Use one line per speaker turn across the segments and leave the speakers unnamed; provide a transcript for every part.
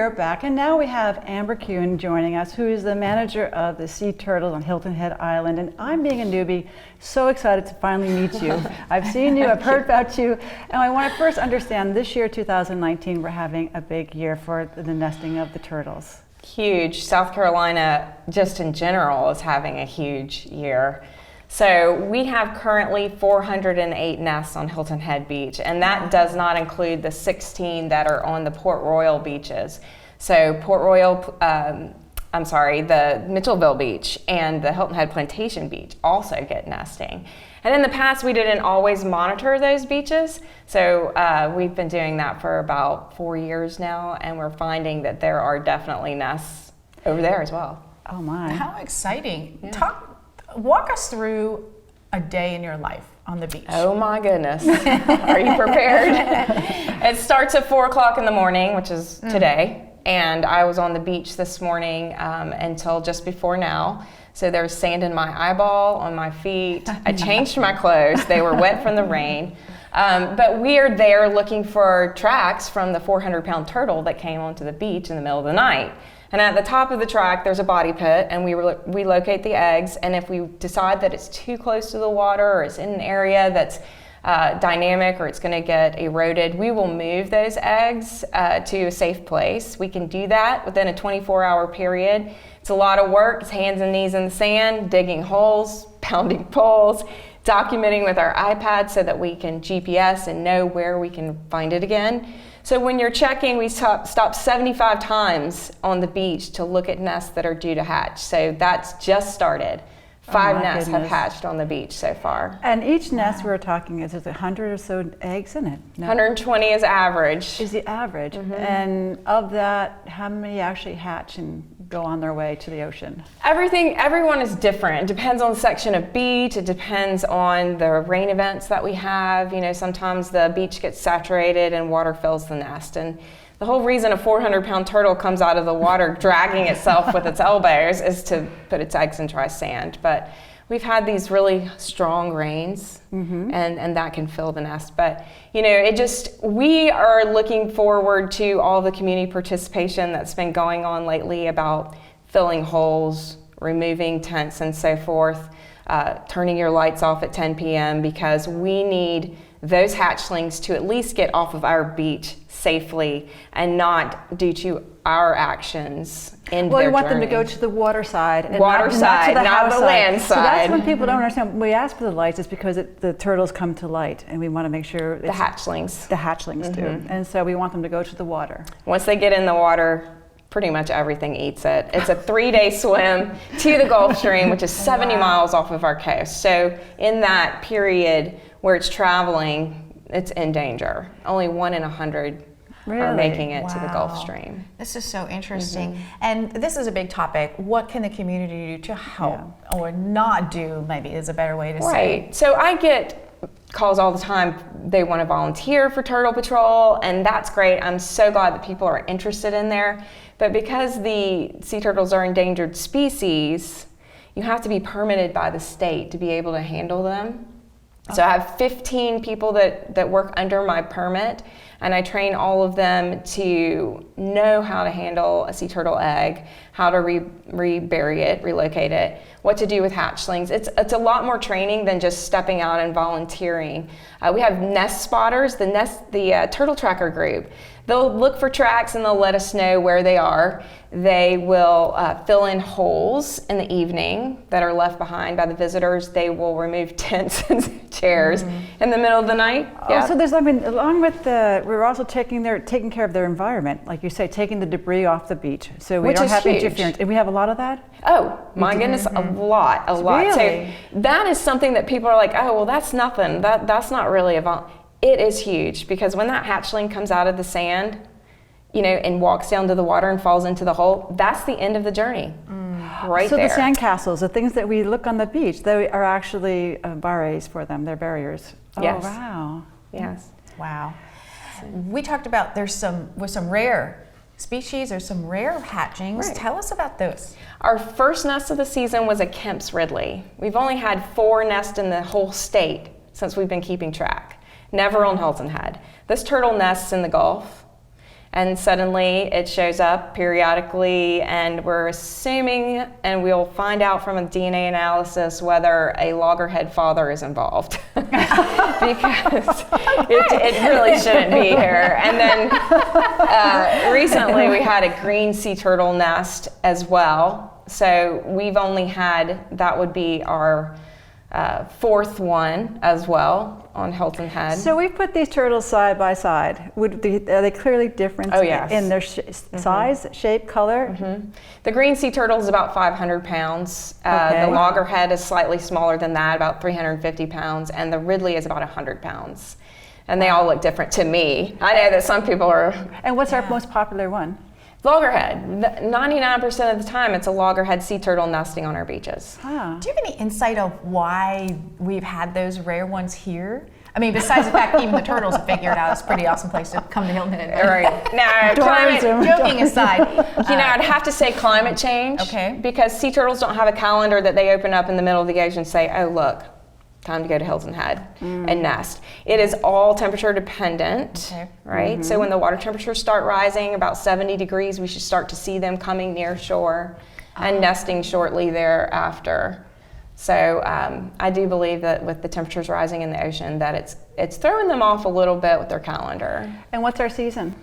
we're back, and now we have Amber Kuehn joining us, who is the manager of the Sea Turtles on Hilton Head Island. And I'm, being a newbie, so excited to finally meet you. I've seen you, I've heard about you, and I want to first understand, this year, 2019, we're having a big year for the nesting of the turtles.
Huge. South Carolina, just in general, is having a huge year. So we have currently 408 nests on Hilton Head Beach, and that does not include the 16 that are on the Port Royal beaches. So Port Royal, the Mitchellville Beach and the Hilton Head Plantation Beach also get nesting. And in the past, we didn't always monitor those beaches. So we've been doing that for about 4 years now, and we're finding that there are definitely nests over there as well.
Oh my.
How exciting.
Yeah.
Walk us through a day in your life on the beach.
Oh my goodness. Are you prepared? It starts at 4 o'clock in the morning, which is today. And I was on the beach this morning until just before now. So there was sand in my eyeball, on my feet. I changed my clothes. They were wet from the rain. But we are there looking for tracks from the 400-pound turtle that came onto the beach in the middle of the night. And at the top of the track, there's a body pit, and we locate the eggs. And if we decide that it's too close to the water, or it's in an area that's dynamic, or it's going to get eroded, we will move those eggs to a safe place. We can do that within a 24-hour period. It's a lot of work. It's hands and knees in the sand, digging holes, pounding poles, documenting with our iPad so that we can GPS and know where we can find it again. So when you're checking, we stop 75 times on the beach to look at nests that are due to hatch. So that's just started. 5 nests have hatched on the beach so far.
And each nest we're talking is 100 or so eggs in it? No?
120 is average.
Is the average. And of that, how many actually hatch and go on their way to the ocean?
Everyone is different. It depends on the section of beach. It depends on the rain events that we have. You know, sometimes the beach gets saturated and water fills the nest. And the whole reason a 400-pound turtle comes out of the water dragging itself with its elbows is to put its eggs in dry sand. But we've had these really strong rains, and that can fill the nest. But, you know, we are looking forward to all the community participation that's been going on lately about filling holes, removing tents and so forth, turning your lights off at 10 p.m. because we need those hatchlings to at least get off of our beach safely and not due to our actions in their journey.
Well, you want them to go to the water side. And
not
to the
land side.
So that's when people don't understand. When we ask for the lights, it's because the turtles come to light, and we want to make sure
the hatchlings.
The hatchlings do. And so we want them to go to the water.
Once they get in the water, pretty much everything eats it. It's a 3-day swim to the Gulf Stream, which is 70 miles off of our coast. So in that period where it's traveling, it's in danger. Only 1 in 100 are making it to the Gulf Stream.
This is so interesting. And this is a big topic. What can the community do to help or not do, maybe is a better way to say.
Right. So I get calls all the time. They want to volunteer for Turtle Patrol, and that's great. I'm so glad that people are interested in there. But because the sea turtles are endangered species, you have to be permitted by the state to be able to handle them. So I have 15 people that work under my permit, and I train all of them to know how to handle a sea turtle egg, how to rebury it, relocate it, what to do with hatchlings. It's a lot more training than just stepping out and volunteering. We have nest spotters, the turtle tracker group. They'll look for tracks and they'll let us know where they are. They will fill in holes in the evening that are left behind by the visitors. They will remove tents and chairs in the middle of the night.
Yeah. So there's, along with we're also taking care of their environment, like you say, taking the debris off the beach, so we don't have interference. And we have a lot of that.
Oh my goodness, a lot.
Really?
So that is something that people are like, oh well, that's nothing. That's not really It is huge, because when that hatchling comes out of the sand, you know, and walks down to the water and falls into the hole, that's the end of the journey. Right
so
there.
So the sand castles, the things that we look on the beach, they are actually barriers for them. They're barriers.
Yes.
Oh, wow.
Yes.
Wow. We talked about there's some rare species, there's some rare hatchings.
Right.
Tell us about those.
Our first nest of the season was a Kemp's Ridley. We've only had 4 nests in the whole state since we've been keeping track. Never on Hilton Head. This turtle nests in the Gulf, And suddenly it shows up periodically, and we're assuming, and we'll find out from a DNA analysis whether a loggerhead father is involved. Because it really shouldn't be here. And then recently we had a green sea turtle nest as well. So we've only had, that would be our fourth one as well on Hilton Head.
So we've put these turtles side by side. Are they clearly different in their size, shape, color?
The green sea turtle is about 500 pounds. The loggerhead is slightly smaller than that, about 350 pounds, and the Ridley is about 100 pounds. And they all look different to me. I know that some people are...
And what's our most popular one?
Loggerhead. 99% of the time, it's a loggerhead sea turtle nesting on our beaches.
Ah.
Do you have any insight of why we've had those rare ones here? I mean, besides the fact even the turtles have figured out it's a pretty awesome place to come to Hilton Head.
Right. Now,
joking aside,
I'd have to say climate change.
Okay.
Because sea turtles don't have a calendar that they open up in the middle of the ocean and say, oh, look, time to go to Hilton Head and nest. It is all temperature dependent, right? So when the water temperatures start rising about 70 degrees, we should start to see them coming near shore and nesting shortly thereafter. So I do believe that with the temperatures rising in the ocean that it's throwing them off a little bit with their calendar.
And what's our season?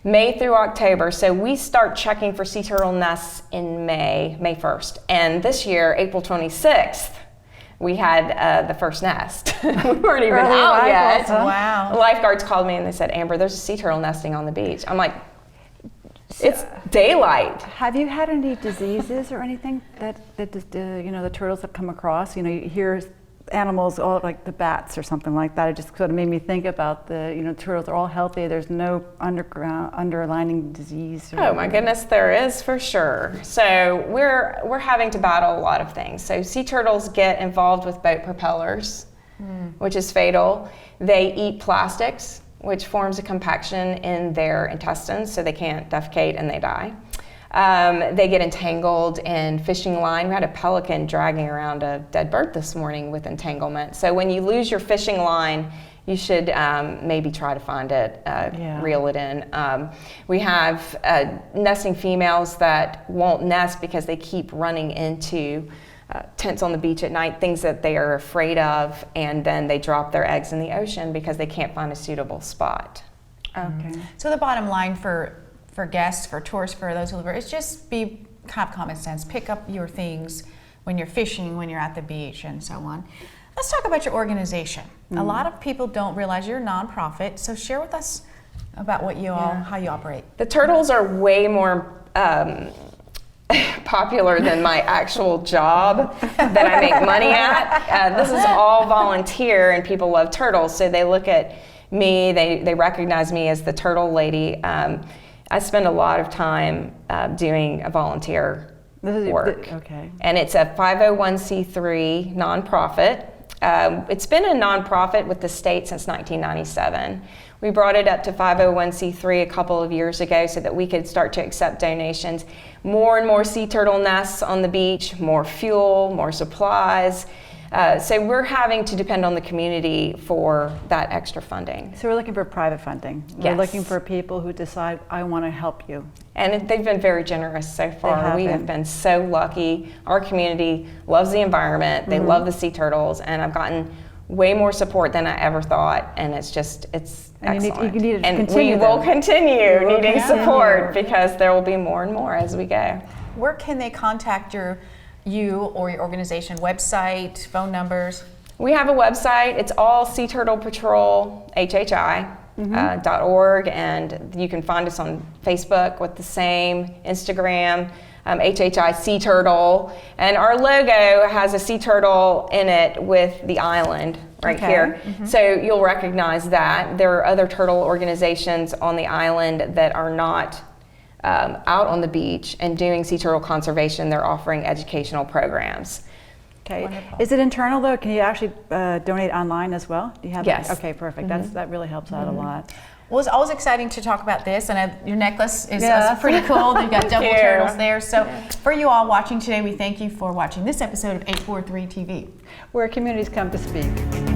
May through October. So we start checking for sea turtle nests in May 1st. And this year, April 26th, we had the first nest. We weren't even out yet.
Wow.
The lifeguards called me and they said, Amber, there's a sea turtle nesting on the beach. I'm like, it's daylight.
Have you had any diseases or anything that the turtles have come across? You hear animals, all like the bats or something like that. It just sort of made me think about the turtles are all healthy. There's no underlying disease.
Oh my goodness, there is for sure. So we're having to battle a lot of things. So sea turtles get involved with boat propellers, which is fatal. They eat plastics, which forms a compaction in their intestines, so they can't defecate and they die. They get entangled in fishing line. We had a pelican dragging around a dead bird this morning with entanglement. So when you lose your fishing line, you should maybe try to find it, reel it in. We have nesting females that won't nest because they keep running into tents on the beach at night, things that they are afraid of, and then they drop their eggs in the ocean because they can't find a suitable spot.
Okay.
So the bottom line for guests, for tourists, for those who live here, is just have common sense. Pick up your things when you're fishing, when you're at the beach, and so on. Let's talk about your organization. A lot of people don't realize you're a nonprofit, so share with us about what you all, how you operate.
The turtles are way more popular than my actual job that I make money at. This is all volunteer, and people love turtles, so they look at me, they recognize me as the turtle lady. I spend a lot of time doing a volunteer work. And it's a 501c3 nonprofit. It's been a nonprofit with the state since 1997. We brought it up to 501c3 a couple of years ago so that we could start to accept donations. More and more sea turtle nests on the beach, more fuel, more supplies. So we're having to depend on the community for that extra funding.
So we're looking for private funding. We're looking for people who decide, I want to help you.
And they've been very generous so far. We have been so lucky. Our community loves the environment. They love the sea turtles, and I've gotten way more support than I ever thought, and it's excellent. And we will continue needing support because there will be more and more as we go.
Where can they contact you or your organization? Website, phone numbers?
We have a website. It's all SeaTurtlePatrolHHI.org, and you can find us on Facebook with the same, Instagram, HHI Sea Turtle, and our logo has a sea turtle in it with the island right here. So you'll recognize that. There are other turtle organizations on the island that are not out on the beach and doing sea turtle conservation. They're offering educational programs.
Okay.
Wonderful.
Is it internal though? Can you actually donate online as well? Do you have
Yes.
Okay, perfect. That really helps out a lot.
Well, it's always exciting to talk about this, and your necklace is pretty cool. You've got double turtles there. So for you all watching today, we thank you for watching this episode of 843 TV,
where communities come to speak.